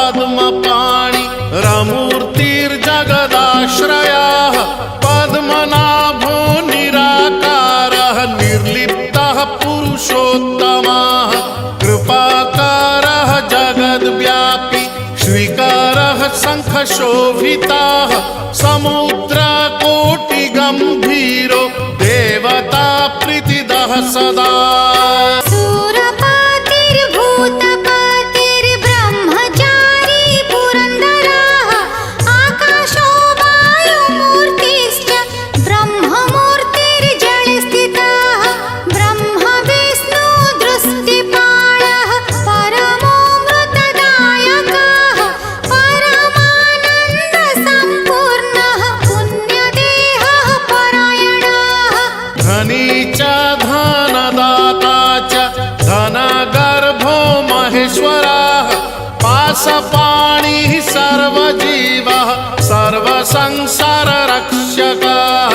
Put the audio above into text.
पद्मपाणि रमूर्तिर्जगदाश्रयः पद्मनाभो निराकारः निर्लिप्तः पुरुषोत्तमः कृपाकारः जगद्व्यापी श्रीकारः शङ्खशोभितः समुद्रकोटिगम्भीरो देवता प्रीतिदः सदा सूरपातिर्भूतपातिर्ब्रह्मचारी पुरन्दरः आकाशो वायुमूर्तिश्च ब्रह्ममूर्तिर्जलस्थितः ब्रह्म विष्णु दृष्टिपालः परमोऽमृतदायकः परमानन्दसम्पूर्णः पुण्यदेहः परायणः धनी च धनदाता च धनगर्भो महेश्वरः पाशपाणिः सर्वजीवः सर्वसंसाररक्षकः